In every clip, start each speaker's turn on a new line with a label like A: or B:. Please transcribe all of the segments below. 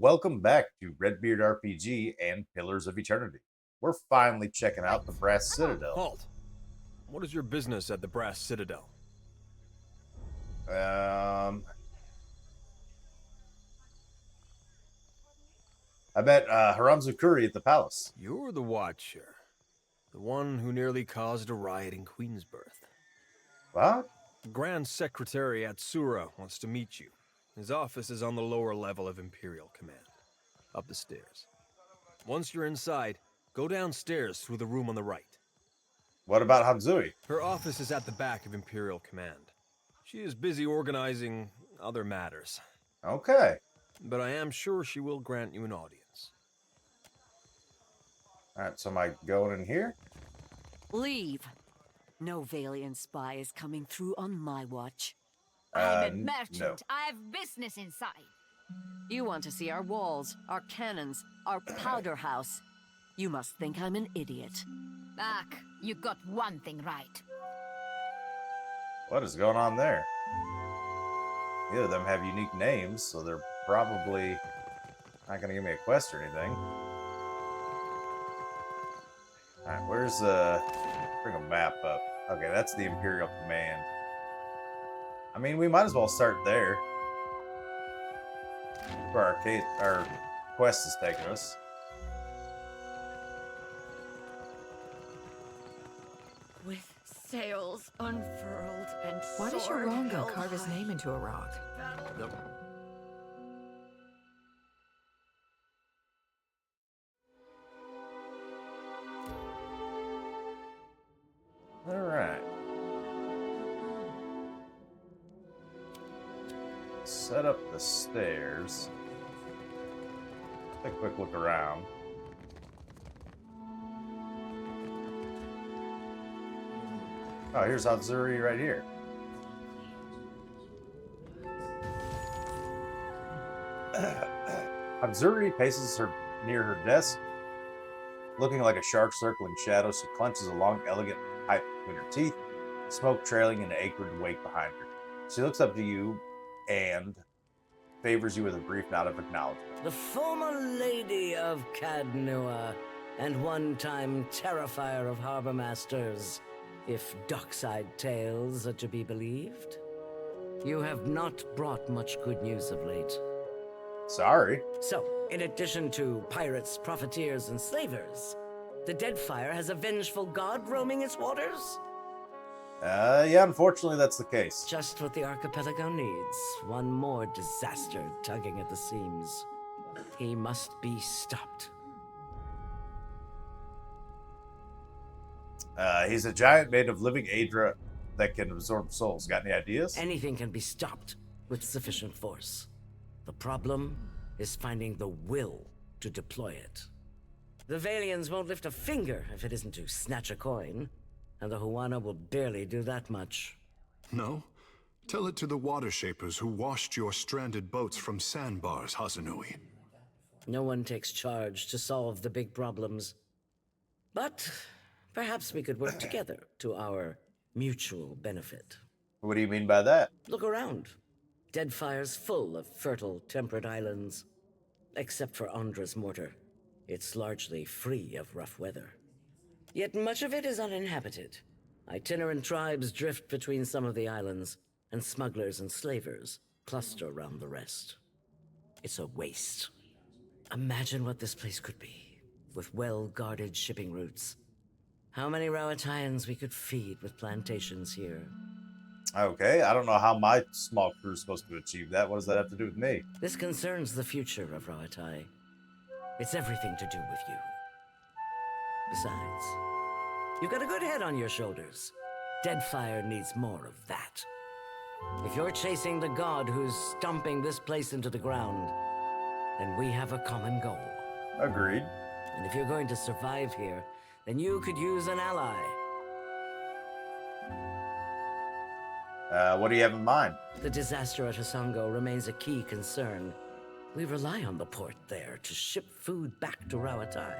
A: welcome back to Redbeard RPG and Pillars of Eternity. We're finally checking out the Brass Citadel.
B: Halt! What is your business at the Brass Citadel?
A: I met Haram Zukuri at the palace.
B: You're the Watcher. The one who nearly caused a riot in Queensbirth.
A: What?
B: The Grand Secretary Atsura wants to meet you. His office is on the lower level of Imperial Command. Up the stairs. Once you're inside, go downstairs through the room on the right.
A: What about Hanzui?
B: Her office is at the back of Imperial Command. She is busy organizing other matters.
A: Okay.
B: But I am sure she will grant you an audience.
A: Alright, so am I going in here?
C: Leave. No Valiant spy is coming through on my watch.
D: I'm a merchant.
A: No.
D: I have business inside.
C: You want to see our walls, our cannons, our powder house. You must think I'm an idiot.
D: Back, you got one thing right.
A: What is going on there? Either of them have unique names, so they're probably not going to give me a quest or anything. Alright, where's the... Bring a map up. Okay, that's the Imperial Command. I mean, we might as well start there. Where our quest is taking us.
D: With sails unfurled and
E: Why does your
D: sword
E: Rongo
D: held
E: carve his
D: high,
E: name into a rock?
B: Nope.
A: Alright. Set up the stairs. Take a quick look around. Oh, here's Hatsuri right here. Hatsuri paces near her desk. Looking like a shark circling shadows, she clenches a long, elegant pipe between her teeth, smoke trailing in an acrid wake behind her. She looks up to you and favors you with a brief nod of acknowledgement.
F: The former lady of Cadnua, and one-time terrifier of harbor masters, if dockside tales are to be believed. You have not brought much good news of late.
A: Sorry.
F: So, in addition to pirates, profiteers, and slavers, the Deadfire has a vengeful god roaming its waters?
A: Yeah, unfortunately that's the case.
F: Just what the archipelago needs. One more disaster tugging at the seams. He must be stopped.
A: He's a giant made of living Aedra that can absorb souls. Got any ideas?
F: Anything can be stopped with sufficient force. The problem is finding the will to deploy it. The Valians won't lift a finger if it isn't to snatch a coin, and the Huana will barely do that much.
G: No? Tell it to the water shapers who washed your stranded boats from sandbars, Hazanui.
F: No one takes charge to solve the big problems. But perhaps we could work together to our mutual benefit.
A: What do you mean by that?
F: Look around. Deadfire's full of fertile, temperate islands. Except for Andra's mortar. It's largely free of rough weather. Yet much of it is uninhabited. Itinerant tribes drift between some of the islands, and smugglers and slavers cluster around the rest. It's a waste. Imagine what this place could be, with well-guarded shipping routes. How many Rawatayans we could feed with plantations here.
A: Okay, I don't know how my small crew is supposed to achieve that. What does that have to do with me?
F: This concerns the future of Rawatai. It's everything to do with you. Besides, you've got a good head on your shoulders. Deadfire needs more of that. If you're chasing the god who's stomping this place into the ground, then we have a common goal.
A: Agreed.
F: And if you're going to survive here, then you could use an ally.
A: What do you have in mind?
F: The disaster at Hasango remains a key concern. We rely on the port there to ship food back to Rawatai.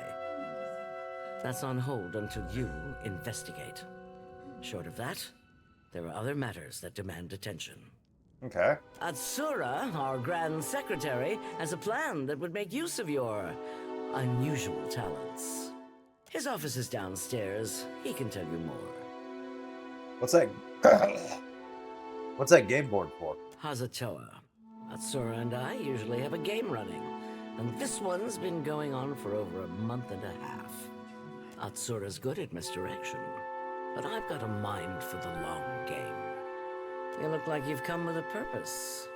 F: That's on hold until you investigate. Short of that, there are other matters that demand attention.
A: Okay.
F: Atsura, our Grand Secretary, has a plan that would make use of your unusual talents. His office is downstairs. He can tell you more.
A: What's that? What's that game board for?
F: Hazatoa. Atsura and I usually have a game running, and this one's been going on for over a month and a half. Atsura's good at misdirection, but I've got a mind for the long game. You look like you've come with a purpose.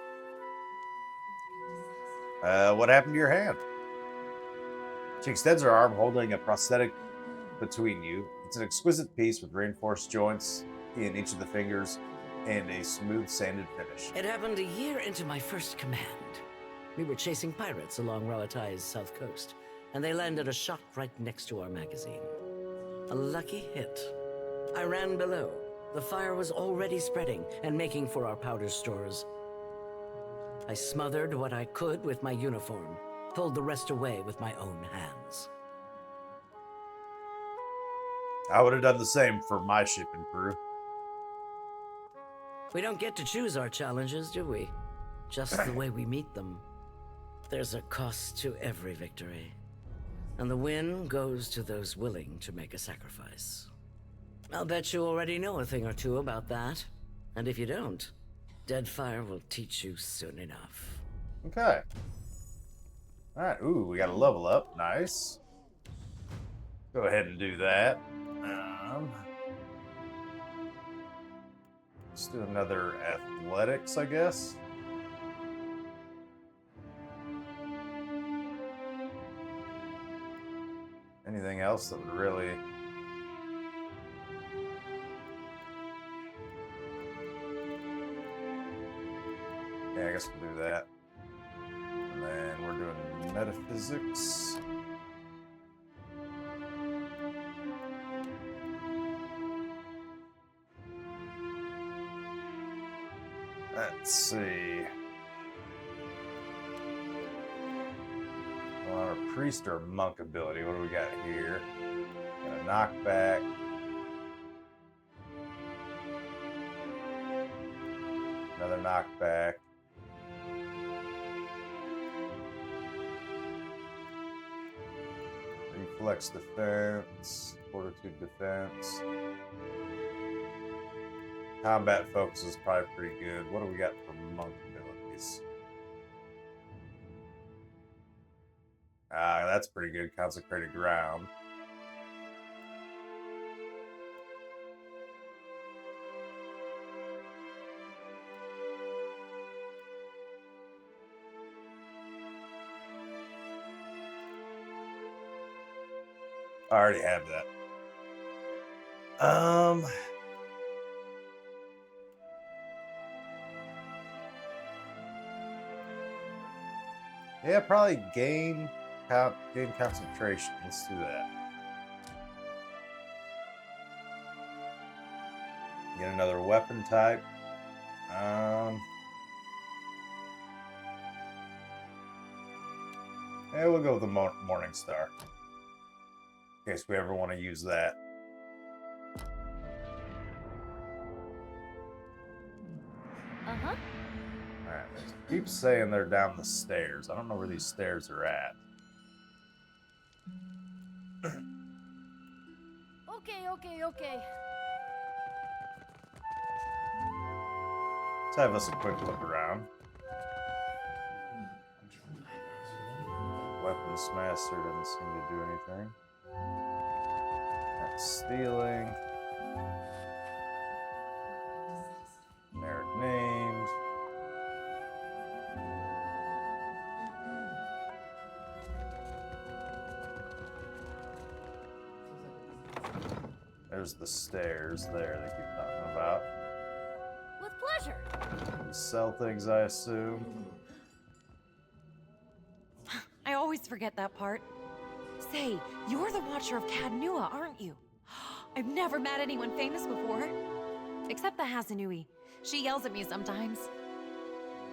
A: What happened to your hand? She extends her arm, holding a prosthetic between you. It's an exquisite piece with reinforced joints in each of the fingers and a smooth sanded finish.
F: It happened a year into my first command. We were chasing pirates along Ralatai's south coast, and they landed a shot right next to our magazine. A lucky hit. I ran below. The fire was already spreading and making for our powder stores. I smothered what I could with my uniform, pulled the rest away with my own hands.
A: I would have done the same for my shipping crew.
F: We don't get to choose our challenges, do we? Just the way we meet them. There's a cost to every victory, and the win goes to those willing to make a sacrifice. I'll bet you already know a thing or two about that, and if you don't, Deadfire will teach you soon enough.
A: Okay. Alright, ooh, we got a level up. Nice. Go ahead and do that. Let's do another athletics, I guess. Anything else that would really... Yeah, I guess we'll do that. And then we're doing metaphysics. Let's see. Well, our priest or monk ability. What do we got here? Got a knockback. Another knockback. Reflex defense. Fortitude defense. Combat focus is probably pretty good. What do we got for monk abilities? That's pretty good. Consecrated ground. I already have that. Yeah, probably gain concentration. Let's do that. Get another weapon type. Yeah, we'll go with the Morning Star. In case we ever want to use that.
D: Uh-huh.
A: Alright, it keeps saying they're down the stairs. I don't know where these stairs are at.
D: Okay.
A: Let's have us a quick look around. Weapons master doesn't seem to do anything. That's stealing. Generic names. There's the stairs there they keep talking about.
D: With pleasure.
A: Sell things, I assume.
E: I always forget that part. Say, you're the Watcher of Cadnua, aren't you? I've never met anyone famous before. Except the Hazanui. She yells at me sometimes.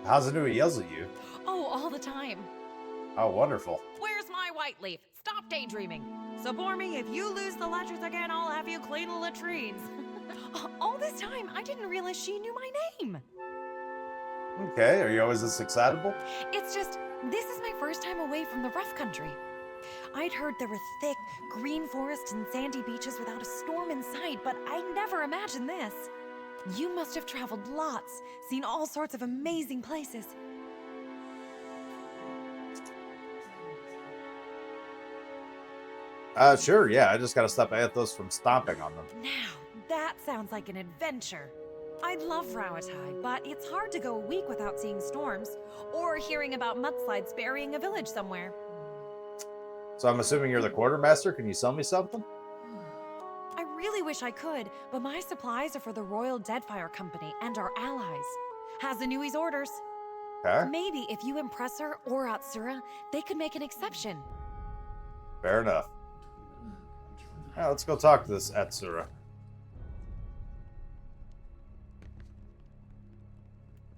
A: Hazanui yells at you.
E: Oh, all the time.
A: Oh, wonderful.
E: Where's my white leaf? Stop daydreaming. Support me, if you lose the ledgers again, I'll have you clean the latrines. All this time, I didn't realize she knew my name.
A: Okay, are you always this excitable?
E: It's just, this is my first time away from the rough country. I'd heard there were thick, green forests and sandy beaches without a storm in sight, but I never imagined this. You must have traveled lots, seen all sorts of amazing places.
A: Sure, yeah. I just gotta stop Athos from stomping on them.
E: Now, that sounds like an adventure. I love Rawatai, but it's hard to go a week without seeing storms, or hearing about mudslides burying a village somewhere.
A: So I'm assuming you're the quartermaster. Can you sell me something?
E: I really wish I could, but my supplies are for the Royal Deadfire Company and our allies. Hazanui's orders.
A: Okay,
E: Maybe if you impress her or Atsura, they could make an exception.
A: fair enough. Yeah, let's go talk to this Atsura.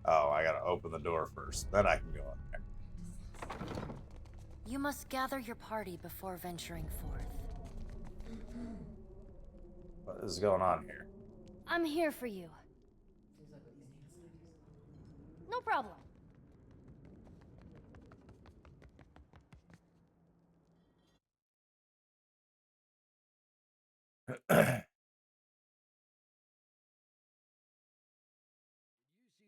A: Oh, I gotta open the door first. Then I can go in there.
D: You must gather your party before venturing forth.
A: What is going on here?
D: I'm here for you. No problem.
H: See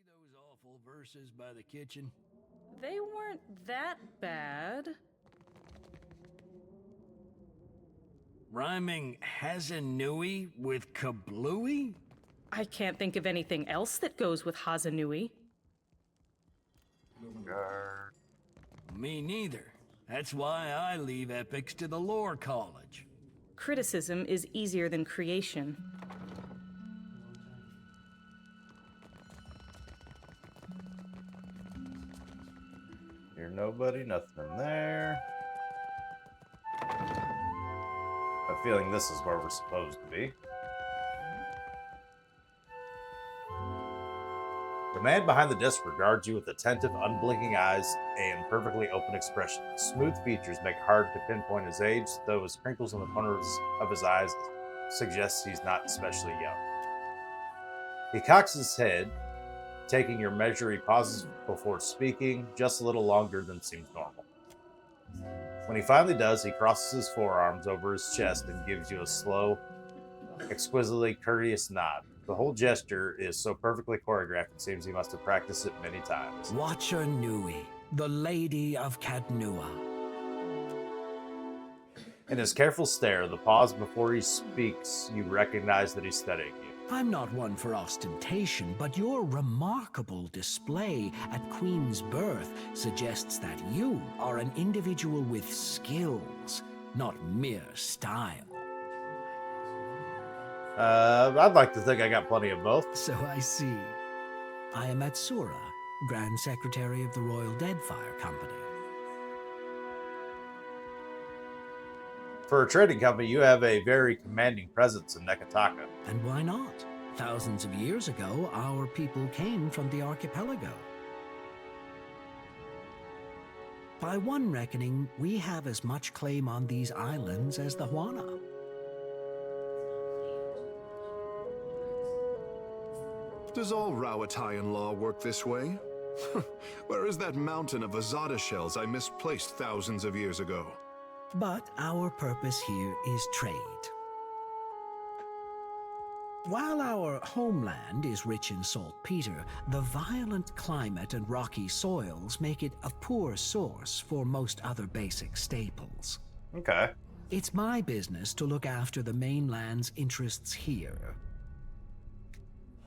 H: those awful verses by the kitchen?
I: They weren't that bad.
H: Rhyming Hazanui with kablooey?
I: I can't think of anything else that goes with Hazanui.
H: Me neither. That's why I leave epics to the lore college.
I: Criticism is easier than creation.
A: You're nobody, nothing in there. I'm feeling this is where we're supposed to be. The man behind the desk regards you with attentive, unblinking eyes and perfectly open expression. Smooth features make it hard to pinpoint his age, though his crinkles in the corners of his eyes suggest he's not especially young. He cocks his head, taking your measure. He pauses before speaking, just a little longer than seems normal. When he finally does, he crosses his forearms over his chest and gives you a slow, exquisitely courteous nod. The whole gesture is so perfectly choreographed, it seems he must have practiced it many times.
H: Watcher Nui, the Lady of Cadnua.
A: In his careful stare, the pause before he speaks, you recognize that he's studying you.
H: I'm not one for ostentation, but your remarkable display at Queen's birth suggests that you are an individual with skills, not mere style.
A: I'd like to think I got plenty of both.
H: So I see. I am Atsura, Grand Secretary of the Royal Deadfire Company.
A: For a trading company, you have a very commanding presence in Nekataka.
H: And why not? Thousands of years ago, our people came from the archipelago. By one reckoning, we have as much claim on these islands as the Huana.
G: Does all Rawatayan law work this way? Where is that mountain of Azada shells I misplaced thousands of years ago?
H: But our purpose here is trade. While our homeland is rich in saltpeter, the violent climate and rocky soils make it a poor source for most other basic staples.
A: Okay.
H: It's my business to look after the mainland's interests here.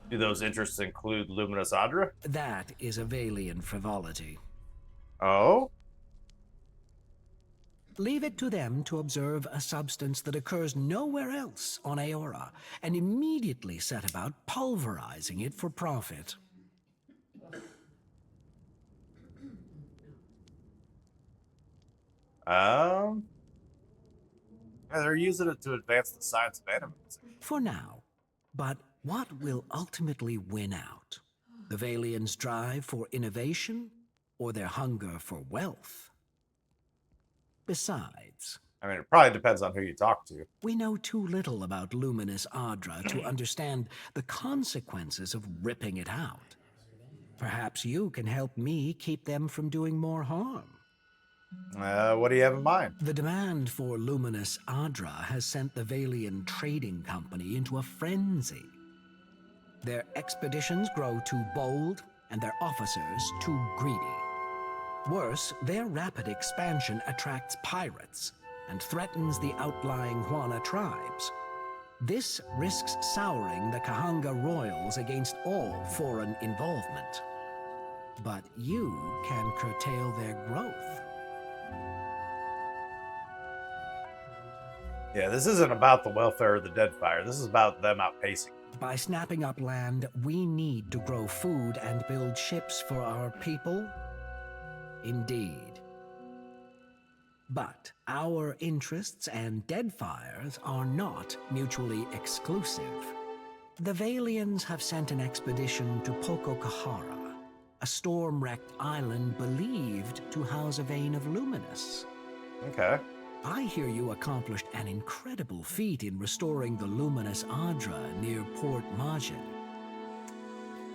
A: Do those interests include Luminous Adra?
H: That is a Valian frivolity.
A: Oh?
H: Leave it to them to observe a substance that occurs nowhere else on Aora, and immediately set about pulverizing it for profit.
A: Yeah, they're using it to advance the science of animals.
H: For now. But what will ultimately win out? The Valians' drive for innovation, or their hunger for wealth? Besides,
A: I mean, it probably depends on who you talk to.
H: we know too little about Luminous Adra to understand the consequences of ripping it out. Perhaps you can help me keep them from doing more harm.
A: What do you have in mind?
H: The demand for luminous Adra has sent the Valian Trading Company into a frenzy. Their expeditions grow too bold, and their officers too greedy. Worse, their rapid expansion attracts pirates and threatens the outlying Juana tribes. This risks souring the Kahanga royals against all foreign involvement. But you can curtail their growth.
A: Yeah, this isn't about the welfare of the Deadfire. This is about them outpacing.
H: By snapping up land we need to grow food and build ships for our people? Indeed. But our interests and Deadfire's are not mutually exclusive. The Valians have sent an expedition to Poko Kohara, a storm-wrecked island believed to house a vein of luminous.
A: Okay.
H: I hear you accomplished an incredible feat in restoring the luminous Adra near Port Majin.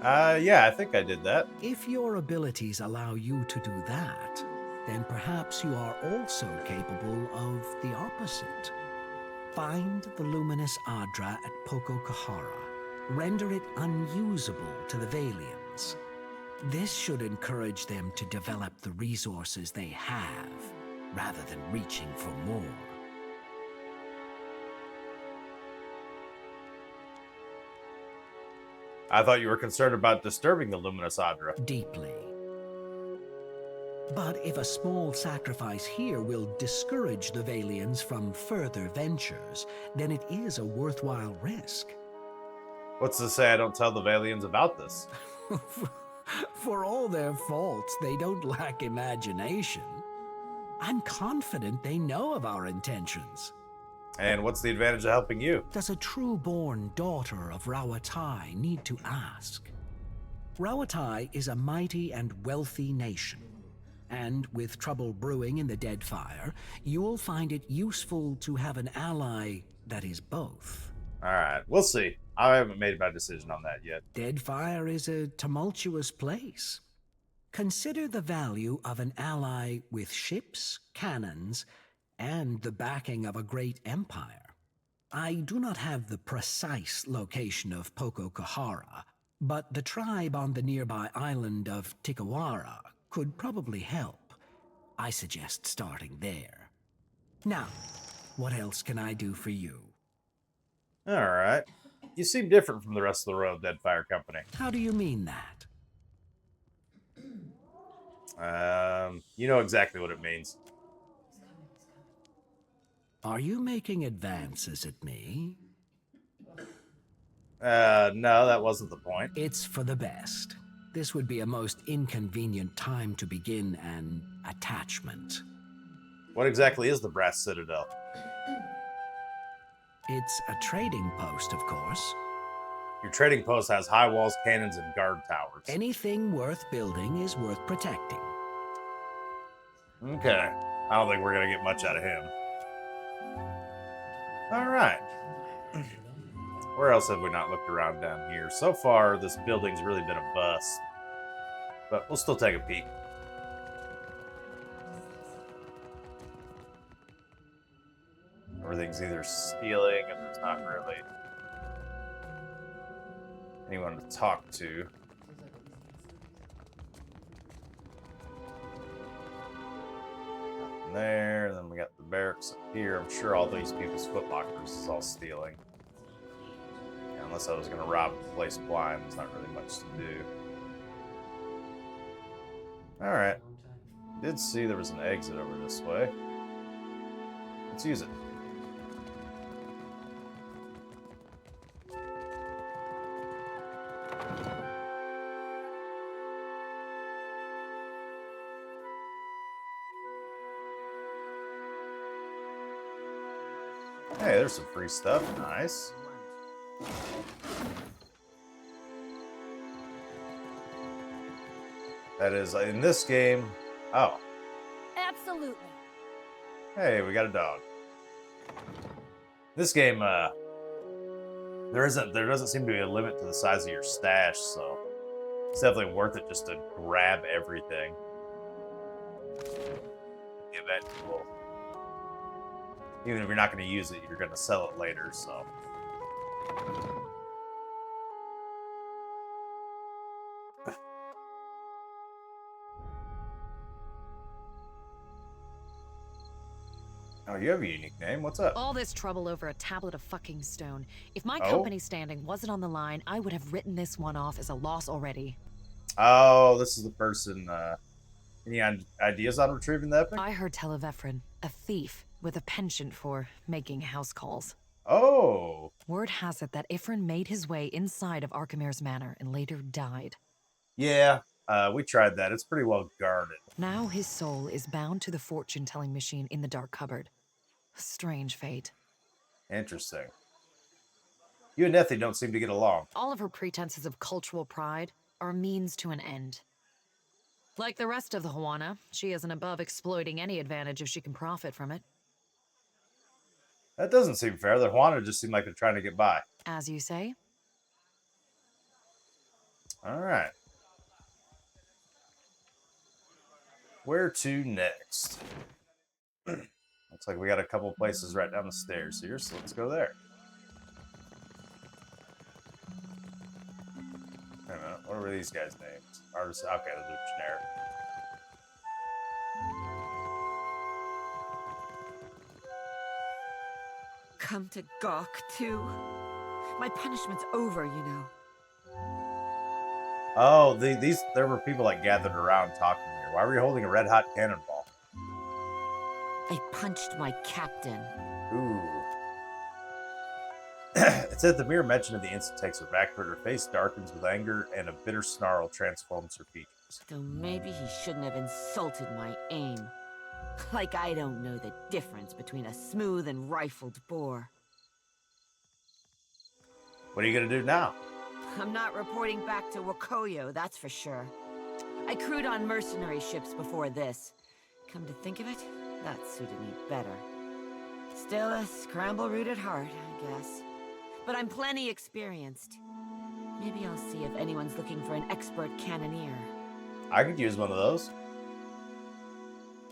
A: Yeah, I think I did that.
H: If your abilities allow you to do that, then perhaps you are also capable of the opposite. Find the luminous Adra at Poko Kohara. Render it unusable to the Valians. This should encourage them to develop the resources they have, rather than reaching for more.
A: I thought you were concerned about disturbing the luminous Adra.
H: Deeply. But if a small sacrifice here will discourage the Valians from further ventures, then it is a worthwhile risk.
A: What's to say I don't tell the Valians about this?
H: For all their faults, they don't lack imagination. I'm confident they know of our intentions.
A: And what's the advantage of helping you?
H: Does a true-born daughter of Rawatai need to ask? Rawatai is a mighty and wealthy nation, and with trouble brewing in the Deadfire, you'll find it useful to have an ally that is both.
A: Alright, we'll see. I haven't made my decision on that yet.
H: Deadfire is a tumultuous place. Consider the value of an ally with ships, cannons, and the backing of a great empire. I do not have the precise location of Poko Kohara, but the tribe on the nearby island of Tikawara could probably help. I suggest starting there. Now, what else can I do for you?
A: Alright. You seem different from the rest of the Royal Deadfire Company.
H: How do you mean that?
A: You know exactly what it means.
H: Are you making advances at me?
A: No, that wasn't the point.
H: It's for the best. This would be a most inconvenient time to begin an attachment.
A: What exactly is the Brass Citadel?
H: It's a trading post, of course.
A: Your trading post has high walls, cannons, and guard towers.
H: Anything worth building is worth protecting.
A: Okay. I don't think we're going to get much out of him. Alright. Where else have we not looked around down here? So far, this building's really been a bust. But we'll still take a peek. Everything's either stealing, and there's not really anyone to talk to. Nothing there. Then we got the barracks up here. I'm sure all these people's footlockers is all stealing. Yeah, unless I was going to rob the place blind, there's not really much to do. Alright. Did see there was an exit over this way. Let's use it. Hey, there's some free stuff. Nice. That is, in this game... Oh.
D: Absolutely.
A: Hey, we got a dog. This game, there doesn't seem to be a limit to the size of your stash, so It's definitely worth it just to grab everything. Eventually. Even if you're not going to use it, you're going to sell it later, so. Oh, you have a unique name. What's up?
E: All this trouble over a tablet of fucking stone. If my
A: Oh?
E: company's standing wasn't on the line, I would have written this one off as a loss already.
A: Oh, this is the person. Any ideas on retrieving the epic?
E: I heard tell of Ephraim, a thief with a penchant for making house calls.
A: Oh.
E: Word has it that Ephraim made his way inside of Archimere's manor and later died.
A: Yeah, we tried that. It's pretty well guarded.
E: Now his soul is bound to the fortune-telling machine in the dark cupboard. Strange fate.
A: Interesting. You and Nethy don't seem to get along.
E: All of her pretenses of cultural pride are a means to an end. Like the rest of the Huana, she isn't above exploiting any advantage if she can profit from it.
A: That doesn't seem fair. The Juana just seem like they're trying to get by.
E: As you say.
A: All right. Where to next? Looks like we got a couple places right down the stairs here, so let's go there. Wait a minute, what were these guys' names? Artists. Okay, those are generic.
J: Come to gawk, too? My punishment's over, you know.
A: Oh, there were people like gathered around talking here. Why were you holding a red hot cannonball?
J: I punched my captain.
A: Ooh. It said the mere mention of the incident takes her back, but her face darkens with anger and a bitter snarl transforms her features.
J: Though maybe he shouldn't have insulted my aim. Like I don't know the difference between a smooth and rifled bore.
A: What are you gonna do now?
J: I'm not reporting back to Wakoyo, that's for sure. I crewed on mercenary ships before this. Come to think of it, that suited me better. Still a scramble-root at heart, I guess. But I'm plenty experienced. Maybe I'll see if anyone's looking for an expert cannoneer.
A: I could use one of those.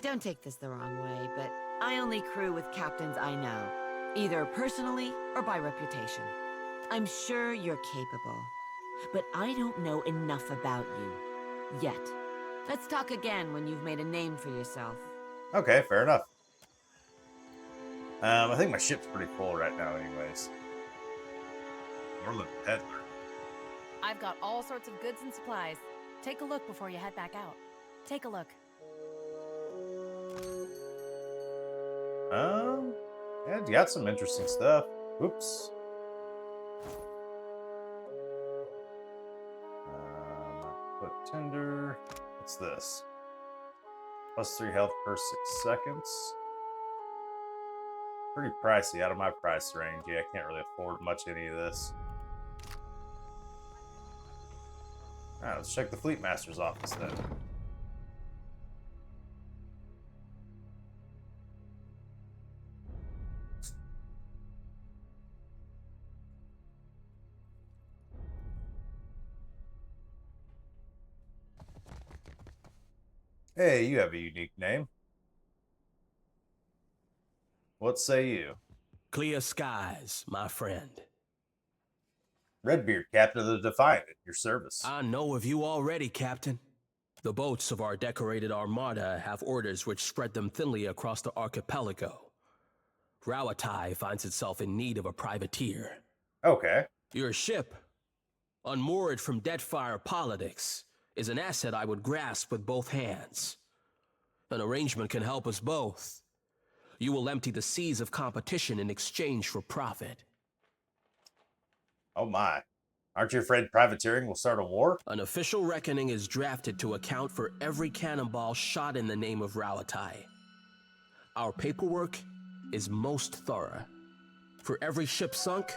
J: Don't take this the wrong way, but I only crew with captains I know, either personally or by reputation. I'm sure you're capable, but I don't know enough about you. Yet. Let's talk again when you've made a name for yourself.
A: Okay, fair enough. I think my ship's pretty full right now anyways. Merlin Peddler.
E: I've got all sorts of goods and supplies. Take a look before you head back out. Take a look.
A: Yeah, you got some interesting stuff. Oops. Put tender. What's this? +3 health per 6 seconds. Pretty pricey, out of my price range. Yeah, I can't really afford much any of this. Alright, let's check the Fleet Master's office then. Hey, you have a unique name. What say you?
H: Clear skies, my friend.
A: Redbeard, Captain of the Defiant, at your service.
H: I know of you already, Captain. The boats of our decorated armada have orders which spread them thinly across the archipelago. Rawatai finds itself in need of a privateer.
A: Okay.
H: Your ship, unmoored from Deadfire politics, is an asset I would grasp with both hands. An arrangement can help us both. You will empty the seas of competition in exchange for profit.
A: Oh my. Aren't you afraid privateering will start a war?
H: An official reckoning is drafted to account for every cannonball shot in the name of Rawatai. Our paperwork is most thorough. For every ship sunk,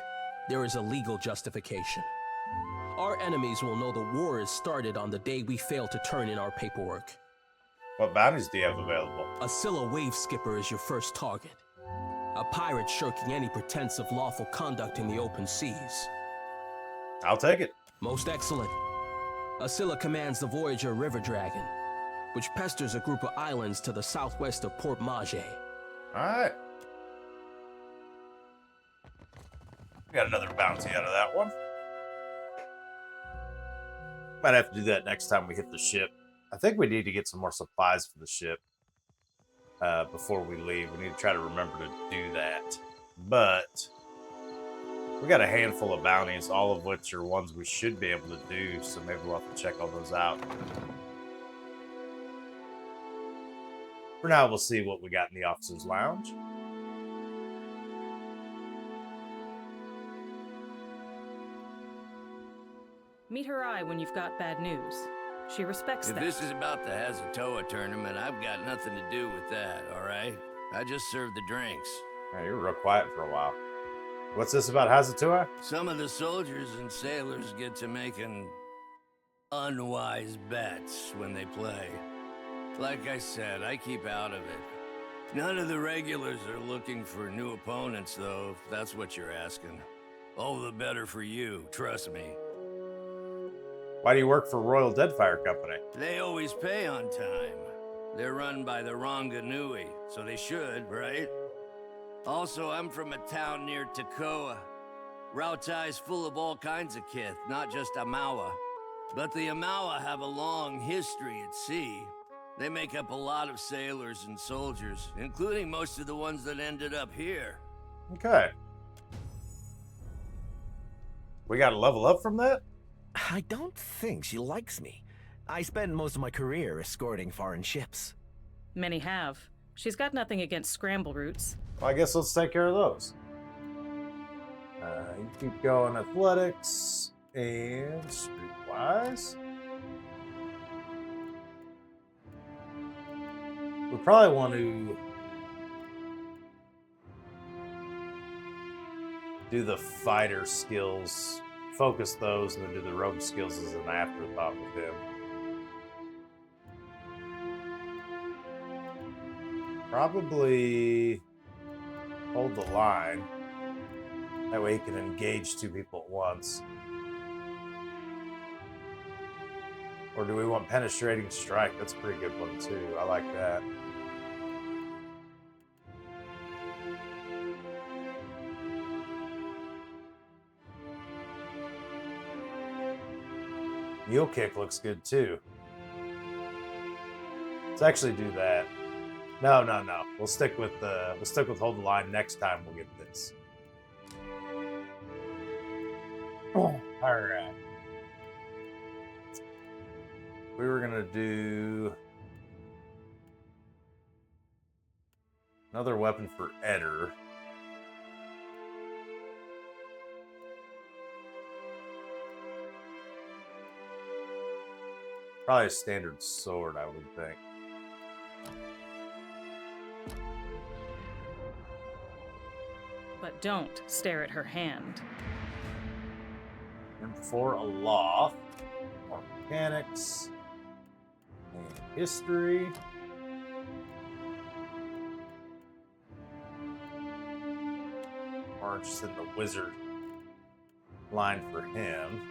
H: there is a legal justification. Our enemies will know the war is started on the day we fail to turn in our paperwork.
A: What bounties do you have available?
H: Assila wave skipper is your first target. A pirate shirking any pretense of lawful conduct in the open seas.
A: I'll take it.
H: Most excellent.
K: Assila commands the Voyager River Dragon, which pesters a group of islands to the southwest of Port Mage.
A: Alright. Got another bounty out of that one. Might have to do that next time we hit the ship. I think we need to get some more supplies for the ship before we leave. We need to try to remember to do that. But we got a handful of bounties, all of which are ones we should be able to do, so maybe we'll have to check all those out. For now, we'll see what we got in the officer's lounge.
I: Meet her eye when you've got bad news. She respects
L: If
I: that.
L: this is about the Hazatoa tournament, I've got nothing to do with that, all right? I just serve the drinks.
A: Yeah, you were real quiet for a while. What's this about Hazatoa?
L: Some of the soldiers and sailors get to making unwise bets when they play. Like I said, I keep out of it. None of the regulars are looking for new opponents, though, if that's what you're asking. All the better for you, trust me.
A: Why do you work for Royal Deadfire Company?
L: They always pay on time. They're run by the Ronganui, so they should, right? Also, I'm from a town near Takoa. Rautai's full of all kinds of kith, not just Amawa. But the Amawa have a long history at sea. They make up a lot of sailors and soldiers, including most of the ones that ended up here.
A: Okay. We got to level up from that?
M: I don't think she likes me. I spent most of my career escorting foreign ships.
I: Many have. She's got nothing against scramble routes.
A: Well, I guess let's take care of those. You keep going athletics and streetwise. We probably want to do the fighter skills, focus those, and then do the rogue skills as an afterthought with him. Probably hold the line. That way he can engage two people at once. Or do we want penetrating strike? That's a pretty good one too. I like that. Mule kick looks good too. Let's actually do that. No. We'll stick with hold the line. Next time we'll get this. Oh, all right. We were gonna do another weapon for Eder. Probably a standard sword, I would think.
I: But don't stare at her hand.
A: And for aloft, more mechanics, and history. Or just in the wizard line for him.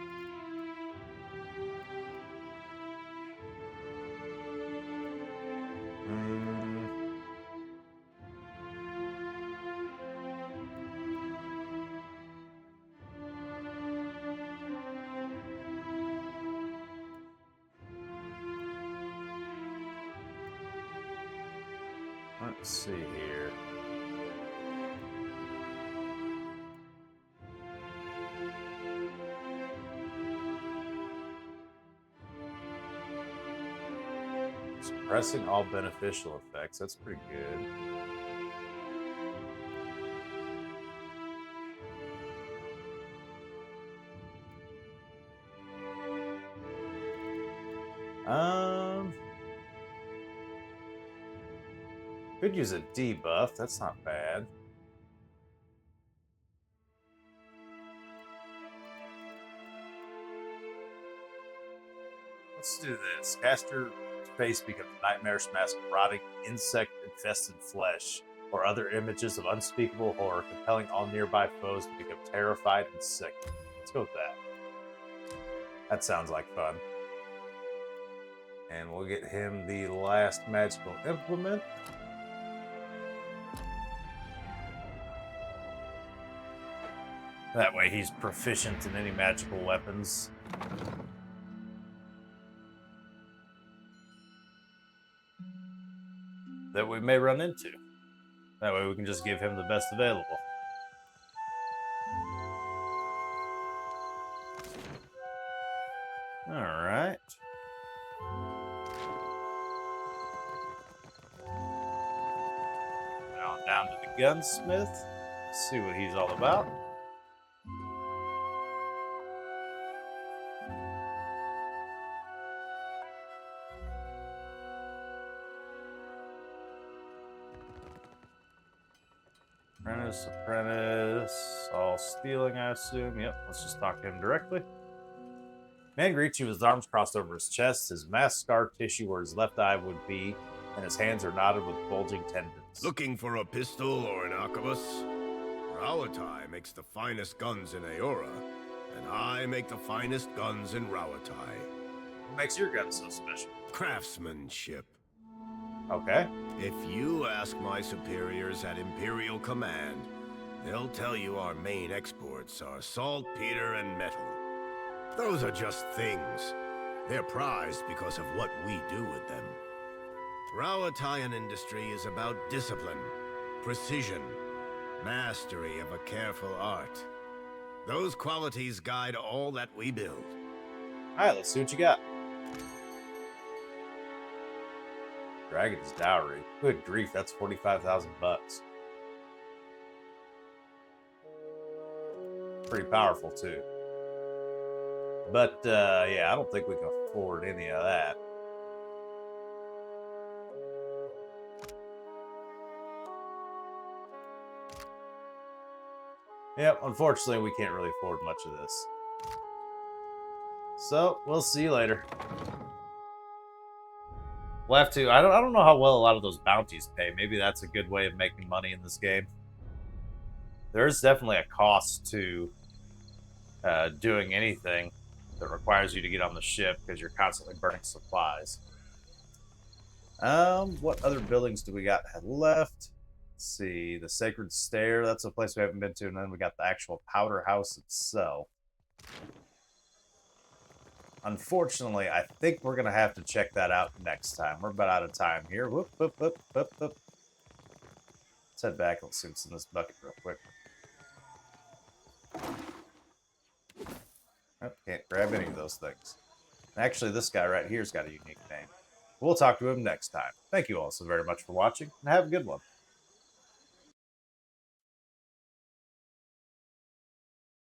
A: Let's see here. Suppressing all beneficial effects. That's pretty good. Could use a debuff. That's not bad. Let's do this. Caster face becomes a nightmarish mask of rotting, insect-infested flesh, or other images of unspeakable horror, compelling all nearby foes to become terrified and sick. Let's go with that. That sounds like fun. And we'll get him the last magical implement. That way he's proficient in any magical weapons. That we may run into. That way we can just give him the best available. Alright. Now down to the gunsmith. See what he's all about. Apprentice, all stealing, I assume. Yep, let's just talk to him directly. Man greets you with his arms crossed over his chest, his masked scar tissue where his left eye would be, and his hands are knotted with bulging tendons.
N: Looking for a pistol or an arquebus? Rawatai makes the finest guns in Aora, and I make the finest guns in Rawatai.
A: What makes your gun so special?
N: Craftsmanship.
A: Okay.
N: If you ask my superiors at Imperial Command, they'll tell you our main exports are saltpeter and metal. Those are just things. They're prized because of what we do with them. Rawataian industry is about discipline, precision, mastery of a careful art. Those qualities guide all that we build.
A: Alright, let's see what you got. Dragon's dowry. Good grief, that's 45,000 bucks. Pretty powerful too. But yeah, I don't think we can afford any of that. Yep, unfortunately we can't really afford much of this. So, we'll see you later. We'll have to. I don't know how well a lot of those bounties pay. Maybe that's a good way of making money in this game. There's definitely a cost to doing anything that requires you to get on the ship because you're constantly burning supplies. What other buildings do we got left? Let's see, the Sacred Stair. That's a place we haven't been to, and then we got the actual powder house itself. Unfortunately, I think we're going to have to check that out next time. We're about out of time here. Whoop, whoop, whoop, whoop, whoop. Let's head back. Let's see what's in this bucket real quick. Oh, can't grab any of those things. Actually, this guy right here's got a unique name. We'll talk to him next time. Thank you all so very much for watching, and have a good one.